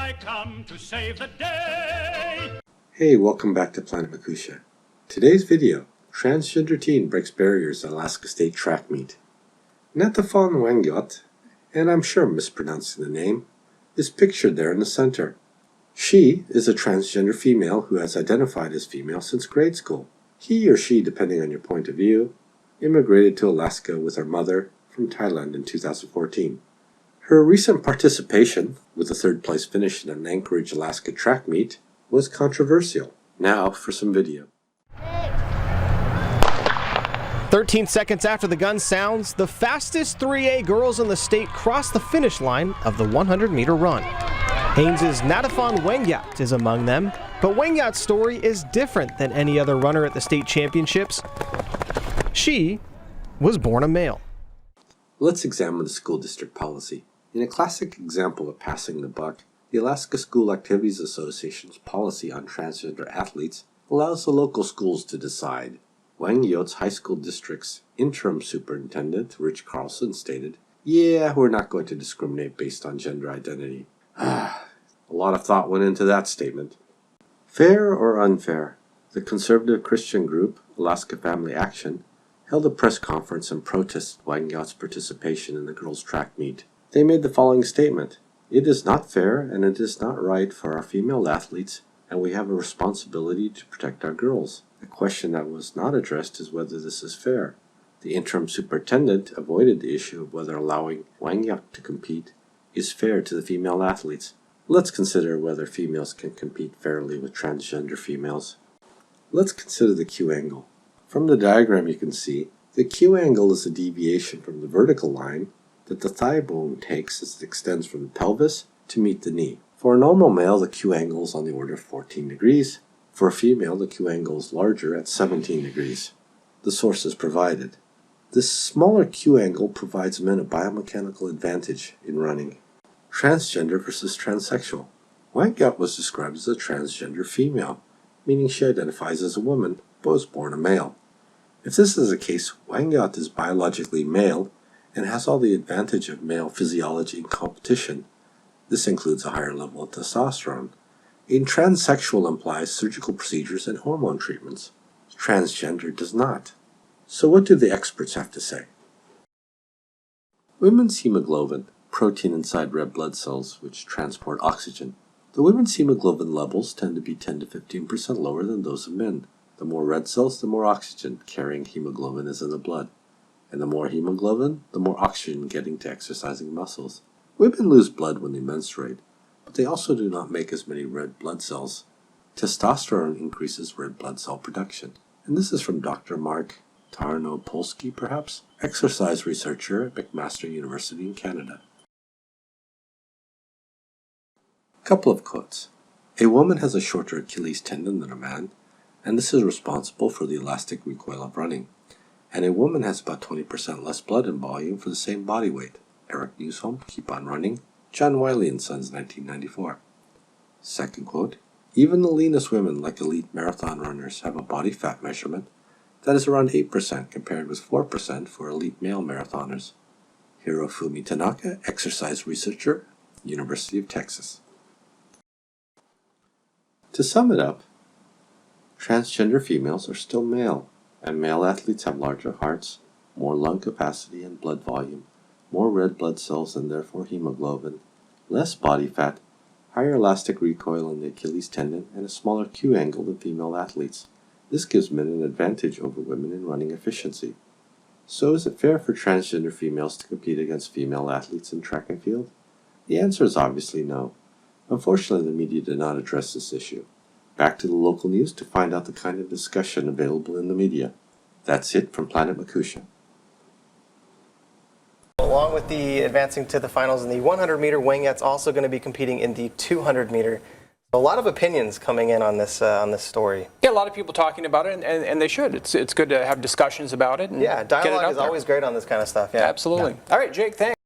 I come to save the day. Hey, welcome back to Planet Makusha. Today's video, transgender teen breaks barriers at Alaska State track meet. Natafon Wangyot, and I'm sure I'm mispronouncing the name, is pictured there in the center. She is a transgender female who has identified as female since grade school. He or she, depending on your point of view, immigrated to Alaska with her mother from Thailand in 2014. Her recent participation, with a third-place finish in an Anchorage, Alaska track meet, was controversial. Now for some video. 13 seconds after the gun sounds, the fastest 3A girls in the state cross the finish line of the 100-meter run. Haynes' Natafon Wangyat is among them, but Wangyat's story is different than any other runner at the state championships. She was born a male. Let's examine the school district policy. In a classic example of passing the buck, the Alaska School Activities Association's policy on transgender athletes allows the local schools to decide. Wangyot's high school district's interim superintendent, Rich Carlson, stated, "Yeah, we're not going to discriminate based on gender identity." A lot of thought went into that statement. Fair or unfair? The conservative Christian group, Alaska Family Action, held a press conference and protested Wangyot's participation in the girls' track meet. They made the following statement: "It is not fair and it is not right for our female athletes, and we have a responsibility to protect our girls. The question that was not addressed is whether this is fair." The interim superintendent avoided the issue of whether allowing Wangyot to compete is fair to the female athletes. Let's consider whether females can compete fairly with transgender females. Let's consider the Q angle. From the diagram you can see, the Q angle is a deviation from the vertical line that the thigh bone takes as it extends from the pelvis to meet the knee. For a normal male, the Q angle is on the order of 14 degrees. For a female, the Q angle is larger at 17 degrees. The source is provided. This smaller Q angle provides men a biomechanical advantage in running. Transgender versus transsexual. Wangyot was described as a transgender female, meaning she identifies as a woman but was born a male. If this is the case, Wangyot is biologically male and has all the advantage of male physiology in competition. This includes a higher level of testosterone. A transsexual implies surgical procedures and hormone treatments. Transgender does not. So what do the experts have to say? Women's hemoglobin, protein inside red blood cells which transport oxygen. The women's hemoglobin levels tend to be 10 to 15% lower than those of men. The more red cells, the more oxygen carrying hemoglobin is in the blood. And the more hemoglobin, the more oxygen getting to exercising muscles. Women lose blood when they menstruate, but they also do not make as many red blood cells. Testosterone increases red blood cell production. And this is from Dr. Mark Tarnopolsky, perhaps, exercise researcher at McMaster University in Canada. Couple of quotes. "A woman has a shorter Achilles tendon than a man, and this is responsible for the elastic recoil of running. And a woman has about 20% less blood in volume for the same body weight." Eric Newsholm, Keep on Running, John Wiley & Sons, 1994. Second quote, "Even the leanest women, like elite marathon runners, have a body fat measurement that is around 8% compared with 4% for elite male marathoners." Hirofumi Tanaka, exercise researcher, University of Texas. To sum it up, transgender females are still male, and male athletes have larger hearts, more lung capacity and blood volume, more red blood cells and therefore hemoglobin, less body fat, higher elastic recoil in the Achilles tendon, and a smaller Q angle than female athletes. This gives men an advantage over women in running efficiency. So is it fair for transgender females to compete against female athletes in track and field? The answer is obviously no. Unfortunately, the media did not address this issue. Back to the local news to find out the kind of discussion available in the media. That's it from Planet Makusha. Along with the advancing to the finals in the 100-meter, Wangyot's also going to be competing in the 200-meter. A lot of opinions coming in on this story. Yeah, a lot of people talking about it, and they should. It's good to have discussions about it. And yeah, dialogue is always great on this kind of stuff. Yeah, absolutely. Yeah. All right, Jake, thanks.